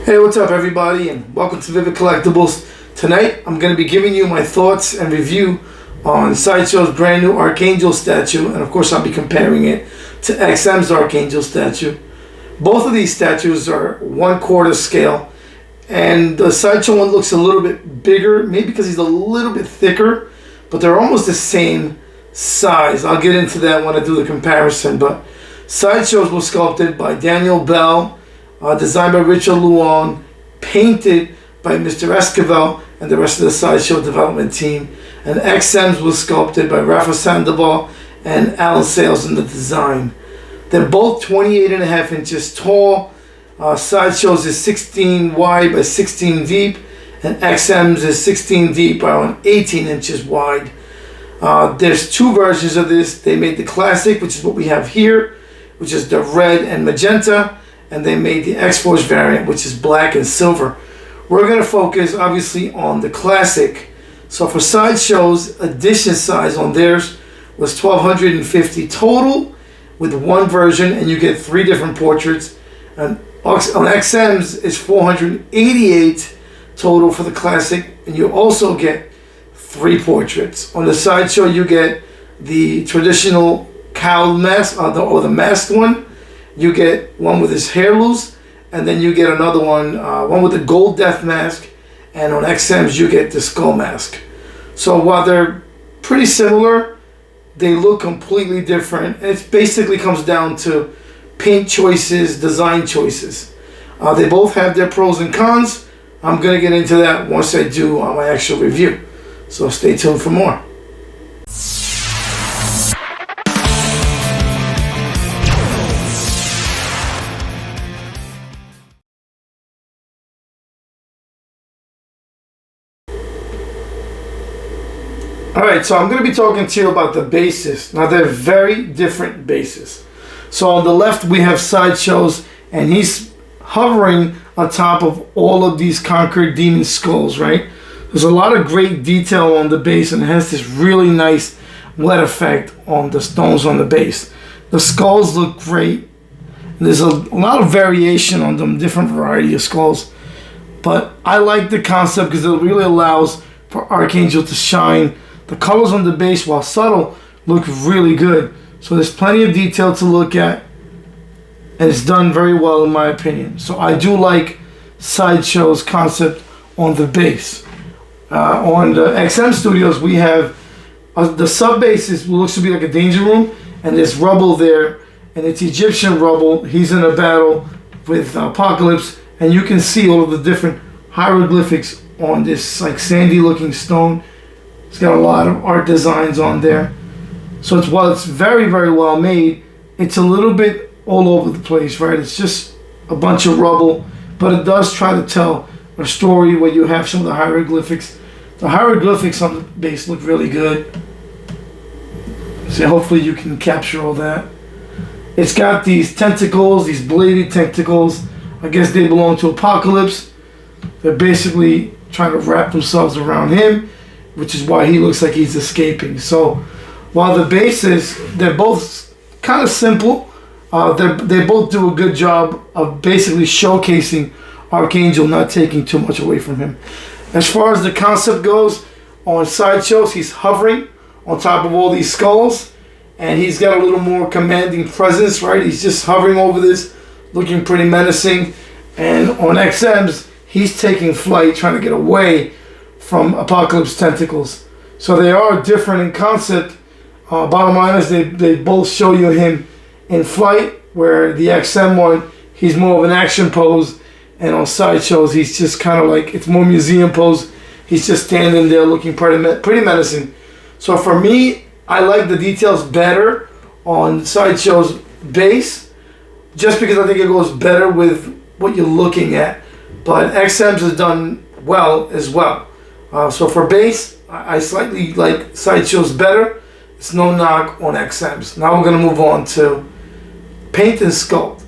Hey, what's up everybody, and welcome to Vivid Collectibles. Tonight I'm going to be giving you my thoughts and review on Sideshow's brand new Archangel statue, and of course I'll be comparing it to XM's Archangel statue. Both of these statues are 1/4 scale, and the Sideshow one looks a little bit bigger, maybe because he's a little bit thicker, but they're almost the same size. I'll get into that when I do the comparison, but Sideshows was sculpted by Daniel Bell, designed by Richard Luong, painted by Mr. Esquivel and the rest of the Sideshow development team, and XM's was sculpted by Rafa Sandoval and Alan Sales in the design. They're both 28.5 inches tall. Sideshow's is 16 wide by 16 deep, and XM's is 16 deep by around 18 inches wide. There's two versions of this. They made the classic, which is what we have here, which is the red and magenta, and they made the X-Force variant, which is black and silver. We're going to focus obviously on the classic. So for Sideshow's edition size on theirs was 1250 total with one version, and you get 3 different portraits. And on XM's is 488 total for the classic, and you also get 3 portraits. On the Sideshow you get the traditional cowl mask, or the masked one. You get one with his hair loose, and then you get another one with the gold death mask, and on XM's you get the skull mask. So while they're pretty similar, they look completely different, and it basically comes down to paint choices, design choices. They both have their pros and cons. I'm going to get into that once I do my actual review, so stay tuned for more. Alright, so I'm going to be talking to you about the bases. Now they're very different bases. So on the left we have Sideshow's, and he's hovering on top of all of these conquered demon skulls, right? There's a lot of great detail on the base, and it has this really nice wet effect on the stones on the base. The skulls look great. There's a lot of variation on them, different variety of skulls. But I like the concept because it really allows for Archangel to shine. The colors on the base, while subtle, look really good. So there's plenty of detail to look at, and it's done very well in my opinion. So I do like Sideshow's concept on the base. On the XM Studios, we have the sub base looks to be like a danger room, and there's rubble there, and it's Egyptian rubble. He's in a battle with Apocalypse, and you can see all of the different hieroglyphics on this like sandy looking stone. It's got a lot of art designs on there. So while it's very, very well made, it's a little bit all over the place, right? It's just a bunch of rubble, but it does try to tell a story where you have some of the hieroglyphics. The hieroglyphics on the base look really good. So hopefully you can capture all that. It's got these tentacles, these bladed tentacles. I guess they belong to Apocalypse. They're basically trying to wrap themselves around him, which is why he looks like he's escaping. So while the bases, they're both kind of simple, they both do a good job of basically showcasing Archangel, not taking too much away from him. As far as the concept goes, on Sideshow's, he's hovering on top of all these skulls, and he's got a little more commanding presence, right? He's just hovering over this, looking pretty menacing. And on XM's, he's taking flight, trying to get away from Apocalypse tentacles. So they are different in concept. Bottom line is they both show you him in flight, where the XM one, he's more of an action pose, and on Sideshow's, he's just kind of like, it's more museum pose. He's just standing there looking pretty menacing. So for me, I like the details better on Sideshow's base, just because I think it goes better with what you're looking at. But XM's is done well as well. So for base, I slightly like Sideshow's better. It's no knock on XM's. Now we're going to move on to paint and sculpt.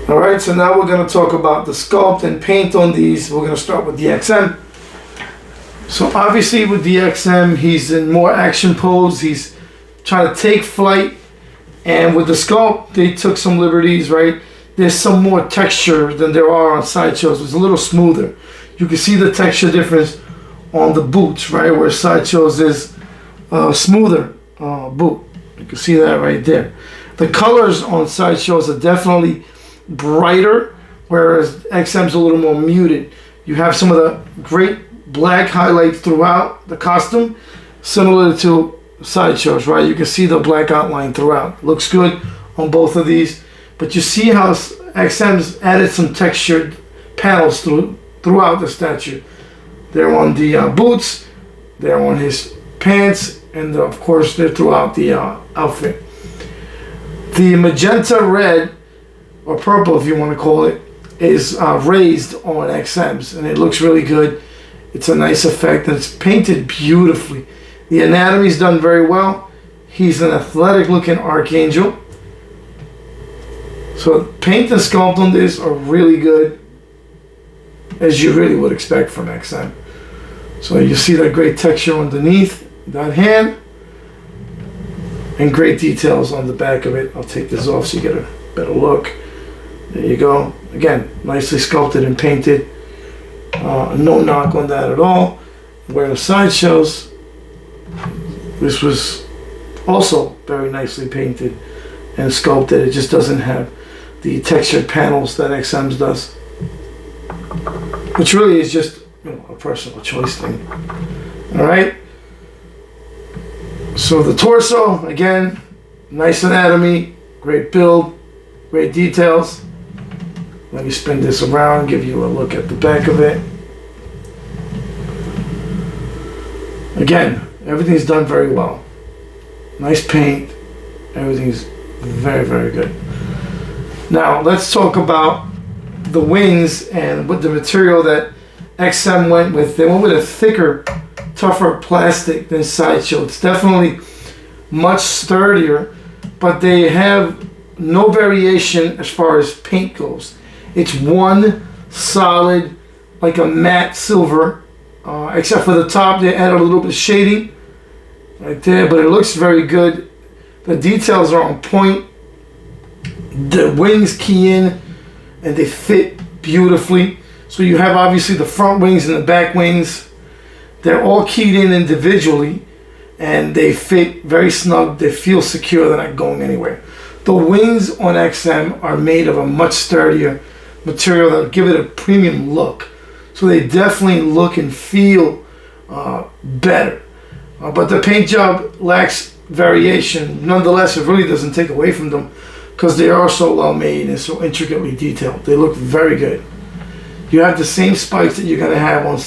Alright, so now we're going to talk about the sculpt and paint on these. We're going to start with the XM. So obviously with the XM, he's in more action pose. He's try to take flight. And with the sculpt, they took some liberties, right? There's some more texture than there are on Sideshows. It's a little smoother. You can see the texture difference on the boots, right? Where Sideshows is smoother boot. You can see that right there. The colors on Sideshows are definitely brighter, whereas XM's a little more muted. You have some of the great black highlights throughout the costume, similar to Sideshows, right? You can see the black outline throughout. Looks good on both of these, but you see how XM's added some textured panels throughout the statue. They're on the boots, they're on his pants, and of course they're throughout the outfit. The magenta red, or purple if you want to call it, is raised on XM's, and it looks really good. It's a nice effect, and it's painted beautifully. The anatomy's done very well. He's an athletic looking Archangel. So paint and sculpt on this are really good, as you really would expect from XM. So you see that great texture underneath that hand, and great details on the back of it. I'll take this off so you get a better look. There you go. Again, nicely sculpted and painted. No knock on that at all. Where the Sideshows, this was also very nicely painted and sculpted. It just doesn't have the textured panels that XM's does, which really is just, you know, a personal choice thing. All right. So the torso, again, nice anatomy, great build, great details. Let me spin this around, give you a look at the back of it. Again, everything's done very well. Nice paint. Everything's very, very good. Now, let's talk about the wings and what the material that XM went with. They went with a thicker, tougher plastic than Sideshow. It's definitely much sturdier, but they have no variation as far as paint goes. It's one solid, like a matte silver, except for the top. They added a little bit of shading right there, but it looks very good. The details are on point. The wings key in and they fit beautifully. So you have obviously the front wings and the back wings. They're all keyed in individually and they fit very snug. They feel secure. They're not going anywhere. The wings on XM are made of a much sturdier material that give it a premium look. So they definitely look and feel better. But the paint job lacks variation. Nonetheless, it really doesn't take away from them because they are so well made and so intricately detailed. They look very good. You have the same spikes that you're going to have on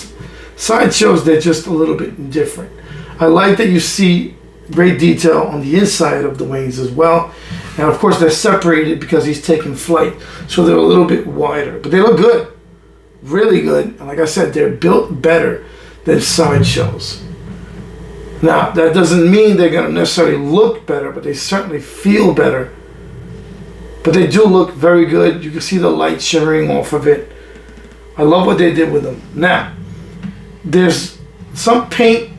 Sideshows. They're just a little bit different. I like that you see great detail on the inside of the wings as well. And of course, they're separated because he's taking flight. So they're a little bit wider. But they look good. Really good. And like I said, they're built better than Sideshows. Now, that doesn't mean they're going to necessarily look better, but they certainly feel better. But they do look very good. You can see the light shimmering off of it. I love what they did with them. Now, there's some paint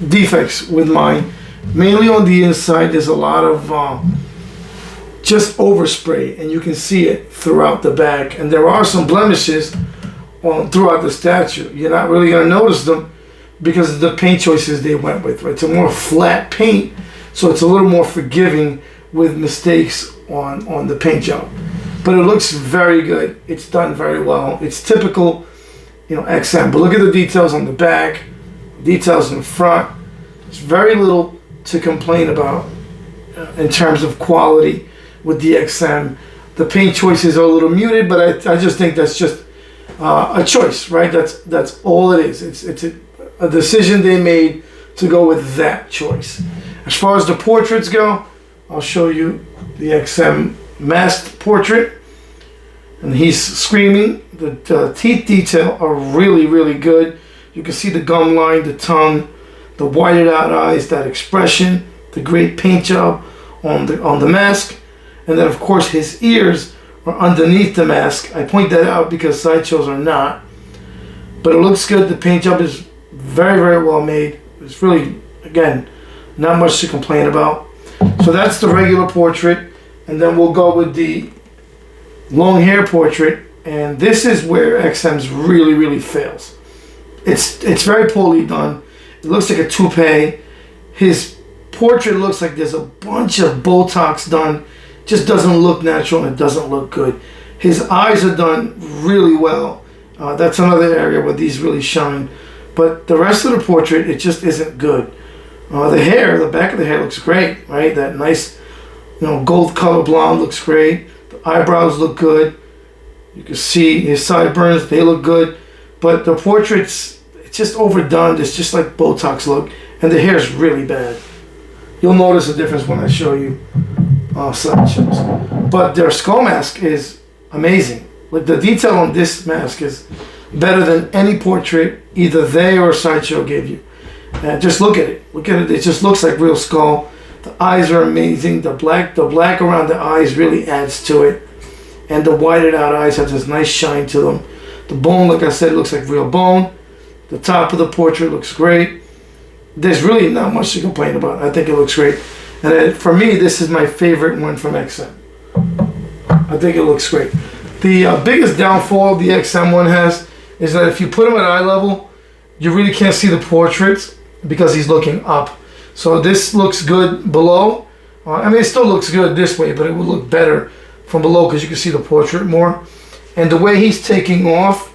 defects with mine. Mainly on the inside, there's a lot of just overspray, and you can see it throughout the back. And there are some blemishes throughout the statue. You're not really going to notice them because of the paint choices they went with. Right? It's a more flat paint, so it's a little more forgiving with mistakes on the paint job. But it looks very good. It's done very well. It's typical, you know, XM. But look at the details on the back, details in the front. There's very little to complain about in terms of quality with the XM. The paint choices are a little muted, but I just think that's just a choice, right? That's all it is. It's a decision they made to go with that choice. As far as the portraits go, I'll show you the XM masked portrait, and he's screaming. The teeth detail are really, really good. You can see the gum line, the tongue, the whited out eyes, that expression, the great paint job on the mask, and then of course his ears are underneath the mask. I point that out because Sideshows are not, but it looks good. The paint job is very, very well made. It's really, again, Not much to complain about. So that's the regular portrait, and then we'll go with the long hair portrait, and this is where XM's really fails. It's very poorly done. It looks like a toupee. His portrait looks like there's a bunch of Botox done. Just doesn't look natural and it doesn't look good. His eyes are done really well. That's another area where these really shine. But the rest of the portrait, it just isn't good. The hair, the back of the hair looks great, right? That nice, gold color blonde looks great. The eyebrows look good. You can see his sideburns, they look good. But the portrait's, it's just overdone. It's just like Botox look. And the hair's really bad. You'll notice a difference when I show you Sideshows. But their skull mask is amazing. Like the detail on this mask is better than any portrait either they or Sideshow gave you. And just look at it. Look at it. It just looks like real skull. The eyes are amazing. The black around the eyes really adds to it. And the whited out eyes have this nice shine to them. The bone, like I said, looks like real bone. The top of the portrait looks great. There's really not much to complain about. I think it looks great. And for me, this is my favorite one from XM. I think it looks great. The biggest downfall the XM one has is that if you put him at eye level, you really can't see the portraits because he's looking up. So this looks good below. I mean, it still looks good this way, but it would look better from below because you can see the portrait more. And the way he's taking off,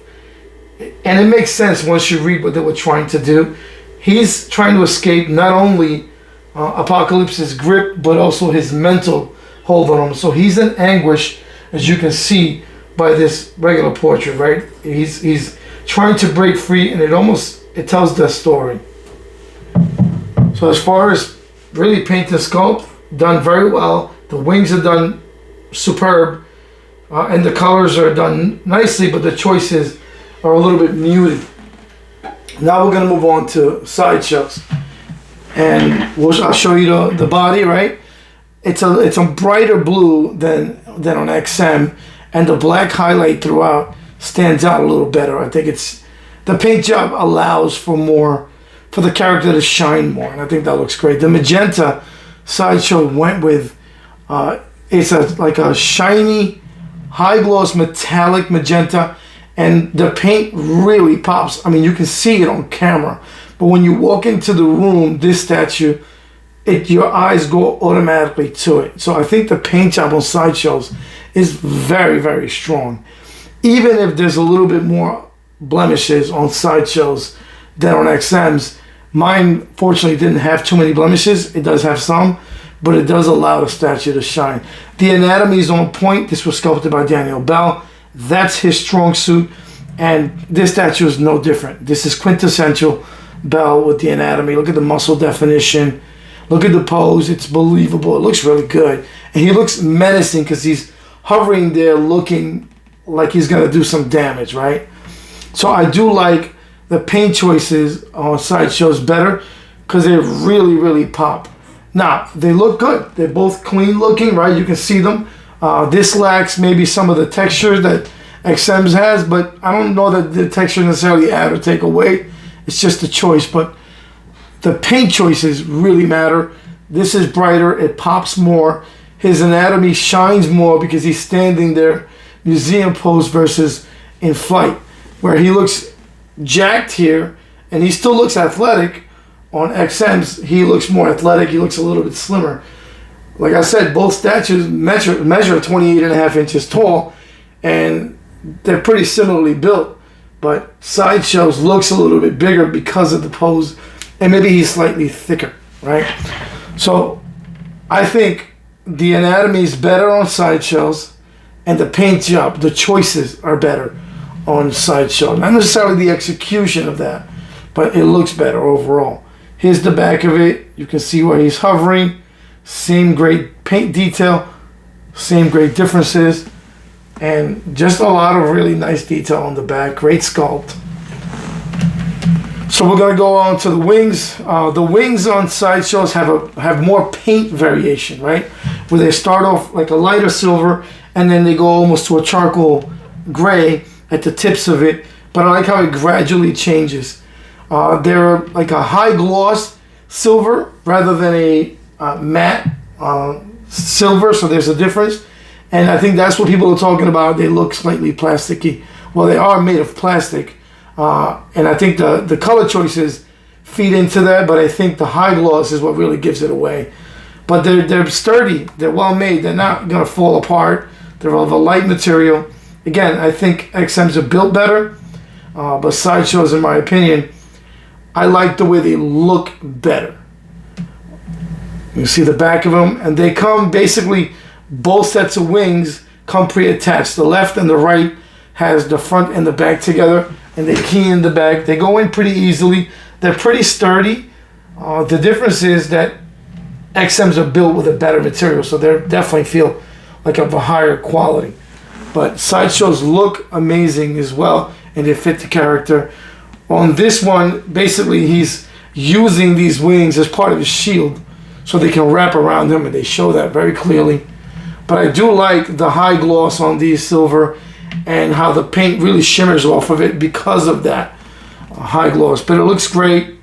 and it makes sense once you read what they were trying to do. He's trying to escape not only Apocalypse's grip, but also his mental hold on him. So he's in anguish, as you can see by this regular portrait, right? He's trying to break free, and it tells the story. So as far as really paint and sculpt, done very well. The wings are done superb, and the colors are done nicely, but the choices are a little bit muted. Now we're going to move on to Sideshows, and I'll show you the body, right? It's a brighter blue than on XM, and the black highlight throughout stands out a little better. I think the paint job allows for the character to shine more, and I think that looks great. The magenta Sideshow went with, it's like a shiny, high gloss metallic magenta, and the paint really pops. I mean, you can see it on camera, but when you walk into the room, this statue, your eyes go automatically to it. So I think the paint job on Sideshows is very strong. Even if there's a little bit more blemishes on Sideshows than on XM's, mine fortunately didn't have too many blemishes. It does have some, but it does allow the statue to shine. The anatomy is on point. This was sculpted by Daniel Bell. That's his strong suit, and this statue is no different. This is quintessential Bell with the anatomy. Look at the muscle definition. Look at the pose. It's believable. It looks really good. And he looks menacing because he's hovering there looking like he's going to do some damage, right? So I do like the paint choices on Sideshows better because they really pop. Now, they look good. They're both clean looking, right? You can see them. This lacks maybe some of the texture that XM's has, but I don't know that the texture necessarily add or take away. It's just a choice, but the paint choices really matter. This is brighter. It pops more. His anatomy shines more because he's standing there, museum pose versus in flight, where he looks jacked here, and he still looks athletic. On XM's, he looks more athletic. He looks a little bit slimmer. Like I said, both statues measure 28.5 inches tall, and they're pretty similarly built. But Sideshows looks a little bit bigger because of the pose, and maybe he's slightly thicker, right? So I think the anatomy is better on Sideshows, and the paint job, the choices are better on Sideshow. Not necessarily the execution of that, but it looks better overall. Here's the back of it. You can see where he's hovering. Same great paint detail, same great differences, and just a lot of really nice detail on the back. Great sculpt. So we're gonna go on to the wings. The wings on Sideshows have more paint variation, right? Where they start off like a lighter silver, and then they go almost to a charcoal gray at the tips of it. But I like how it gradually changes. They're like a high gloss silver rather than a matte silver, so there's a difference. And I think that's what people are talking about. They look slightly plasticky. Well, they are made of plastic, and I think the color choices feed into that, but I think the high gloss is what really gives it away. But they're sturdy, they're well made, they're not gonna fall apart, they're of a light material. Again, I think XMs are built better, but Sideshows, in my opinion, I like the way they look better. You see the back of them, and they come basically, both sets of wings come pre-attached. The left and the right has the front and the back together, and they key in the back. They go in pretty easily. They're pretty sturdy. The difference is that XMs are built with a better material, so they definitely feel like of a higher quality. But Sideshows look amazing as well, and they fit the character. On this one, basically he's using these wings as part of his shield, so they can wrap around him, and they show that very clearly. But I do like the high gloss on these silver, and how the paint really shimmers off of it because of that high gloss. But it looks great.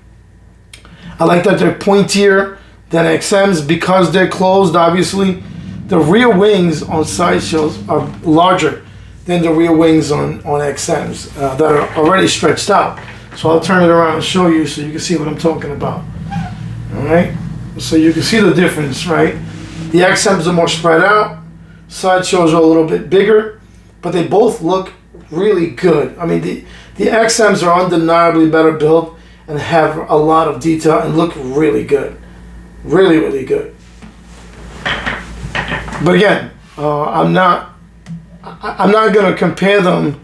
I like that they're pointier than XMs because they're closed, obviously. The rear wings on Sideshows are larger than the rear wings on XMs that are already stretched out. So I'll turn it around and show you so you can see what I'm talking about. All right, so you can see the difference, right? The XMs are more spread out. Sideshows are a little bit bigger, but they both look really good. I mean, the XMs are undeniably better built and have a lot of detail and look really good. Really, really good. But again, I'm not going to compare them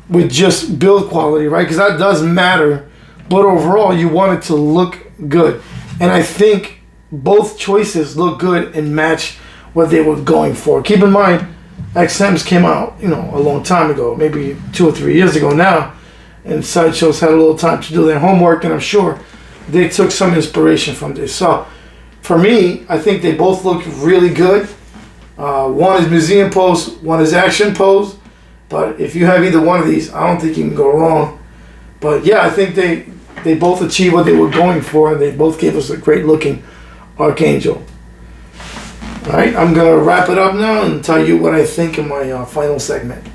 with just build quality, right? Because that does matter. But overall, you want it to look good. And I think both choices look good and match what they were going for. Keep in mind, XMs came out, a long time ago, maybe 2 or 3 years ago now. And Sideshows had a little time to do their homework, and I'm sure they took some inspiration from this. So for me, I think they both look really good. One is museum pose, one is action pose. But if you have either one of these, I don't think you can go wrong. But yeah, I think they both achieved what they were going for, and they both gave us a great looking Archangel. All right, I'm going to wrap it up now and tell you what I think in my final segment.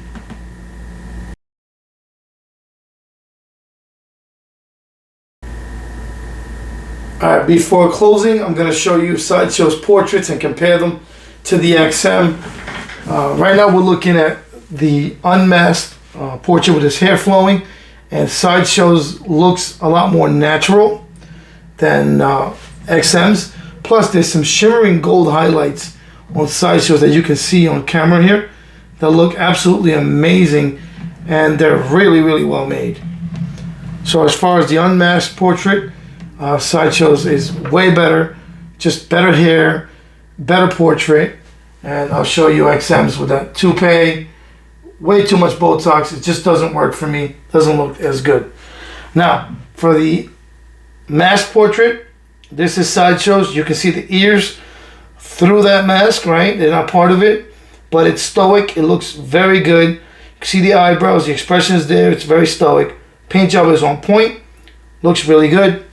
All right, before closing, I'm going to show you Sideshow's portraits and compare them to the XM. Right now we're looking at the unmasked portrait with his hair flowing, and Sideshow's looks a lot more natural than XM's. Plus there's some shimmering gold highlights on Sideshows that you can see on camera here that look absolutely amazing, and they're really, really well made. So as far as the unmasked portrait, Sideshows is way better, just better hair, better portrait. And I'll show you XM's with that toupee, way too much Botox. It just doesn't work for me, doesn't look as good. Now for the masked portrait, this is Sideshows. You can see the ears through that mask, right? They're not part of it, but it's stoic. It looks very good. You can see the eyebrows, the expression is there. It's very stoic. Paint job is on point. Looks really good.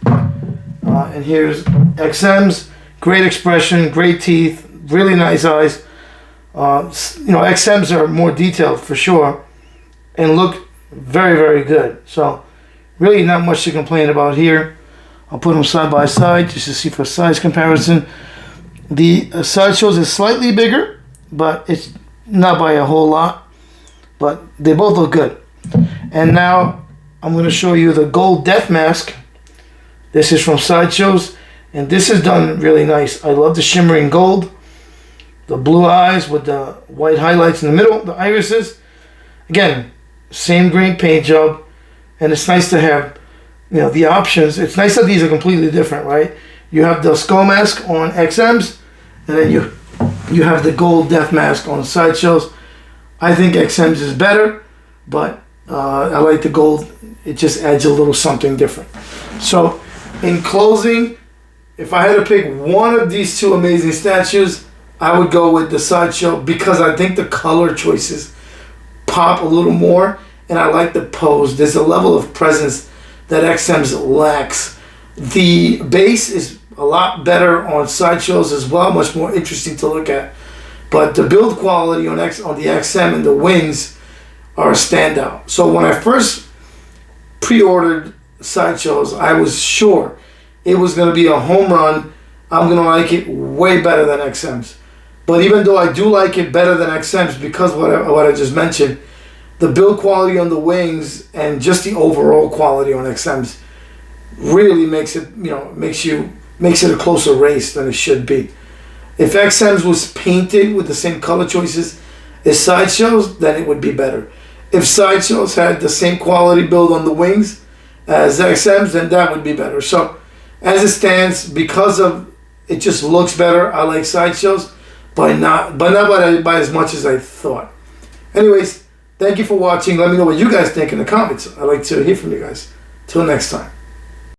And here's XM's. Great expression, great teeth, really nice eyes. XM's are more detailed for sure and look very, very good. So really not much to complain about here. I'll put them side by side just to see for size comparison. The Sideshows is slightly bigger, but it's not by a whole lot. But they both look good. And now I'm going to show you the gold death mask. This is from Sideshows, and this is done really nice. I love the shimmering gold, the blue eyes with the white highlights in the middle, the irises. Again, same green paint job, and it's nice to have the options. It's nice that these are completely different, right? You have the skull mask on XM's, and then you have the gold death mask on Sideshows. I think XM's is better, but I like the gold. It just adds a little something different. So in closing, if I had to pick one of these two amazing statues, I would go with the Sideshow because I think the color choices pop a little more, and I like the pose. There's a level of presence that XM's lacks. The base is a lot better on Sideshows as well, much more interesting to look at. But the build quality on the XM and the wings are a standout. So when I first pre-ordered Sideshows, I was sure it was going to be a home run. I'm going to like it way better than XMs. But even though I do like it better than XMs because of what I just mentioned, the build quality on the wings and just the overall quality on XMs really makes it, makes it a closer race than it should be. If XMs was painted with the same color choices as Sideshows, then it would be better. If Sideshows had the same quality build on the wings as XMs, then that would be better. So as it stands, because of it just looks better, I like Sideshows, but not by as much as I thought. Anyways, thank you for watching. Let me know what you guys think in the comments. I'd like to hear from you guys. Till next time.